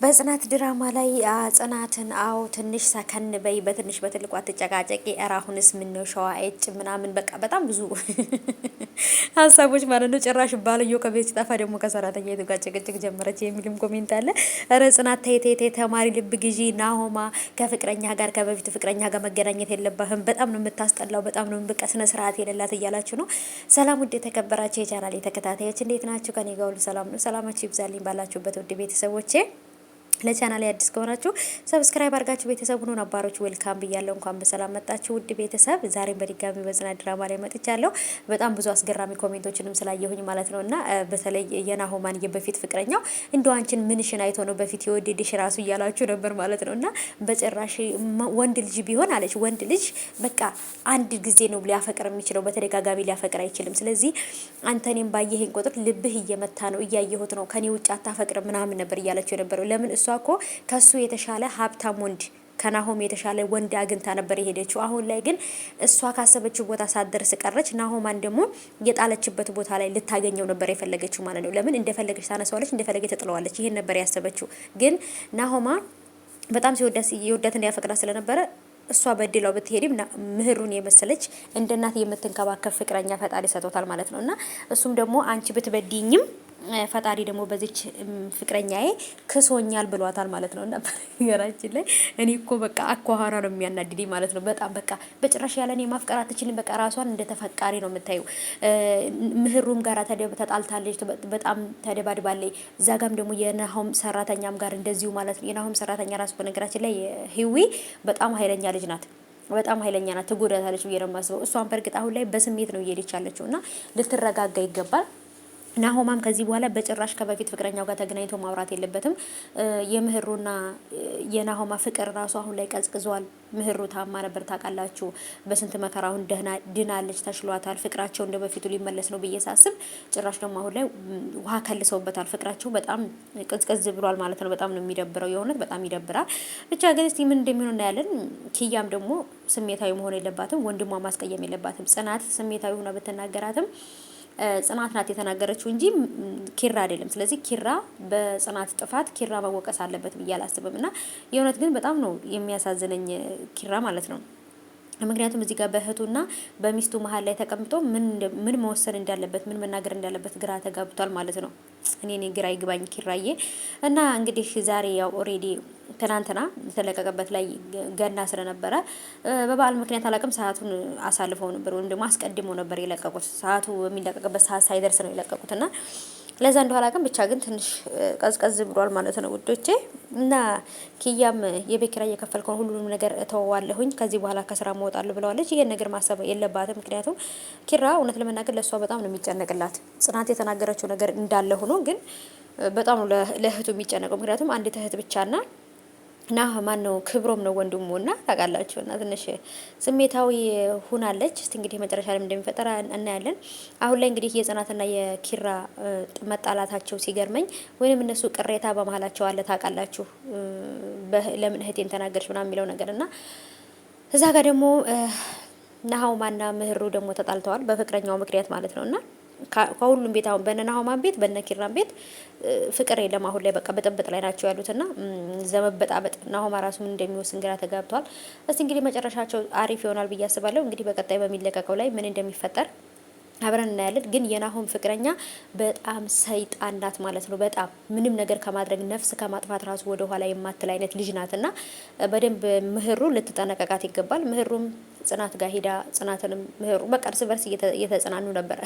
በጽናት ድራማ ላይ ጽናትን አዎ ትንሽ ሰከን በይ፣ በትንሽ በትልቁ አትጨቃጨቂ፣ ኧረ አሁንስ ምነው ሸዋ ኤጭ ምናምን በቃ በጣም ብዙ ሀሳቦች ማለት ነው። ጭራሽ ባልዮ ከቤት ሲጠፋ ደግሞ ከሰራተኛ የቱ ጋር ጭቅጭቅ ጀመረች የሚልም ኮሜንት አለ። ኧረ ጽናት ተይ ተይ ተይ፣ ተማሪ ልብ ግዢ። ናሆማ ከፍቅረኛ ጋር ከበፊቱ ፍቅረኛ ጋር መገናኘት የለባህም። በጣም ነው የምታስጠላው፣ በጣም ነው በቃ ስነ ስርዓት የሌላት እያላችሁ ነው። ሰላም ውድ የተከበራችሁ የቻናሌ ተከታታዮች እንዴት ናችሁ? ከኔ ጋር ሁሉ ሰላም ነው። ሰላማችሁ ይብዛልኝ ባላችሁበት ውድ ቤተሰቦቼ። ለቻናል አዲስ ከሆናችሁ ሰብስክራይብ አድርጋችሁ ቤተሰብ ሁኑ። ነባሮች ዌልካም ብያለሁ። እንኳን በሰላም መጣችሁ ውድ ቤተሰብ። ዛሬም በድጋሚ በጽናት ድራማ ላይ መጥቻለሁ። በጣም ብዙ አስገራሚ ኮሜንቶችንም ስላየሁኝ ማለት ነውና በተለይ የናሆማን የበፊት ፍቅረኛው እንደው አንቺን ምንሽን አይቶ ነው በፊት የወደድሽ ራሱ እያላችሁ ነበር ማለት ነውና በጭራሽ ወንድ ልጅ ቢሆን አለች ወንድ ልጅ በቃ አንድ ጊዜ ነው ሊያፈቅር የሚችለው፣ በተደጋጋሚ ሊያፈቅር አይችልም። ስለዚህ አንተኔም ባየህን ቁጥር ልብህ እየመታ ነው፣ እያየሁት ነው፣ ከኔ ውጭ አታፈቅር ምናምን ነበር እያለችው የነበረው። ለምን እሷ እኮ ከሱ የተሻለ ሀብታም ወንድ ከናሆም የተሻለ ወንድ አግኝታ ነበር የሄደችው። አሁን ላይ ግን እሷ ካሰበችው ቦታ ሳትደርስ ቀረች። ናሆማን ደግሞ የጣለችበት ቦታ ላይ ልታገኘው ነበር የፈለገችው ማለት ነው። ለምን እንደፈለገች ታነሳዋለች፣ እንደፈለገች ትጥለዋለች። ይሄን ነበር ያሰበችው። ግን ናሆማ በጣም ሲወዳት እንዲያፈቅራት ስለነበረ እሷ በድላው ብትሄድም ምህሩን የመሰለች እንደ እናት የምትንከባከብ ፍቅረኛ ፈጣሪ ሰጥቶታል ማለት ነውና እሱም ደግሞ አንቺ ብትበድኝም ፈጣሪ ደግሞ በዚች ፍቅረኛዬ ክሶኛል ብሏታል ማለት ነው። እና በነገራችን ላይ እኔ እኮ በቃ አኳኋራ ነው የሚያናድደኝ ማለት ነው። በጣም በቃ በጭራሽ ያለኔ ማፍቀር አትችልም። በቃ ራሷን እንደ ተፈቃሪ ነው የምታየው። ምህሩም ጋር ተጣልታለች፣ በጣም ተደባድባለች። እዛ ጋም ደግሞ የናሆም ሰራተኛም ጋር እንደዚሁ ማለት ነው። የናሆም ሰራተኛ ራሱ በነገራችን ላይ ህዊ በጣም ኃይለኛ ልጅ ናት። በጣም ኃይለኛ ናት። ትጎዳታለች ብዬ ነው የማስበው። እሷን በእርግጥ አሁን ላይ በስሜት ነው እየሄደች ያለችው እና ልትረጋጋ ይገባል። ናሆማም ከዚህ በኋላ በጭራሽ ከበፊት ፍቅረኛው ጋር ተገናኝቶ ማውራት የለበትም። የምህሩና የናሆማ ፍቅር ራሱ አሁን ላይ ቀዝቅዟል። ምህሩ ታማ ነበር ታውቃላችሁ። በስንት መከራ አሁን ድናለች፣ ተሽሏታል። ፍቅራቸው እንደ በፊቱ ሊመለስ ነው ብዬ ሳስብ ጭራሽ ደግሞ አሁን ላይ ውሃ ከልሰውበታል። ፍቅራቸው በጣም ቅዝቅዝ ብሏል ማለት ነው። በጣም ነው የሚደብረው፣ የእውነት በጣም ይደብራል። ብቻ ግን እስቲ ምን እንደሚሆን እናያለን። ኪያም ደግሞ ስሜታዊ መሆን የለባትም፣ ወንድሟ ማስቀየም የለባትም። ጽናት ስሜታዊ ሆና ብትናገራትም ጽናት ናት የተናገረችው እንጂ ኪራ አይደለም። ስለዚህ ኪራ በጽናት ጥፋት ኪራ መወቀስ አለበት ብዬ አላስብም። እና የእውነት ግን በጣም ነው የሚያሳዝነኝ ኪራ ማለት ነው። ምክንያቱም እዚህ ጋር በእህቱና በሚስቱ መሀል ላይ ተቀምጦ ምን መወሰን እንዳለበት ምን መናገር እንዳለበት ግራ ተጋብቷል ማለት ነው። እኔ ግራ ይግባኝ ኪራዬ። እና እንግዲህ ዛሬ ያው ኦሬዲ ትናንትና የተለቀቀበት ላይ ገና ስለነበረ በበዓል ምክንያት አላቅም ሰዓቱን አሳልፈው ነበር ወይም ደግሞ አስቀድመው ነበር የለቀቁት። ሰዓቱ የሚለቀቅበት ሰዓት ሳይደርስ ነው የለቀቁትና ለዛ እንደኋላ ግን ብቻ ግን ትንሽ ቀዝቀዝ ብሏል ማለት ነው ውዶቼ። እና ኪያም የቤት ኪራይ እየከፈልከውን ሁሉንም ነገር እተወዋለሁኝ ከዚህ በኋላ ከስራ እወጣለሁ ብለዋለች። ይሄን ነገር ማሰብ የለባትም። ምክንያቱም ኪራ እውነት ለመናገር ለእሷ በጣም ነው የሚጨነቅላት። ጽናት የተናገረችው ነገር እንዳለ ሆኖ ግን በጣም ነው ለእህቱ የሚጨነቀው። ምክንያቱም አንዲት እህት ብቻና እና ማን ነው ክብሮም ነው ወንድሙና ታውቃላችሁ። እና ትንሽ ስሜታዊ ሁናለች። እስቲ እንግዲህ መጨረሻ ላይ እንደሚፈጠር እናያለን። አሁን ላይ እንግዲህ የጽናትና የኪራ መጣላታቸው ሲገርመኝ ወይንም እነሱ ቅሬታ በመሀላቸው አለ ታውቃላችሁ። ለምን እህቴን ተናገርሽ ምናምን የሚለው ነገር እና እዛ ጋር ደግሞ ናሆማና ምህሩ ደግሞ ተጣልተዋል በፍቅረኛው ምክንያት ማለት ነውና ከሁሉም ቤት አሁን በነናሆማን ቤት በነኪራን ቤት ፍቅር የለም። አሁን ላይ በቃ በጥብጥ ላይ ናቸው ያሉትና ዘመበጣበጥ ናሆማ ራሱ ምን እንደሚወስን ግራ ተጋብቷል። እስቲ እንግዲህ መጨረሻቸው አሪፍ ይሆናል ብዬ አስባለሁ። እንግዲህ በቀጣይ በሚለቀቀው ላይ ምን እንደሚፈጠር አብረን እናያለን። ግን የናሆም ፍቅረኛ በጣም ሰይጣን ናት ማለት ነው። በጣም ምንም ነገር ከማድረግ ነፍስ ከማጥፋት ራሱ ወደ ኋላ የማትል አይነት ልጅ ናትና በደንብ ምህሩ ልትጠነቀቃት ይገባል። ምህሩም ጽናት ጋር ሄዳ ጽናትንም ምህሩ በቃ እርስ በርስ እየተጽናኑ ነበረ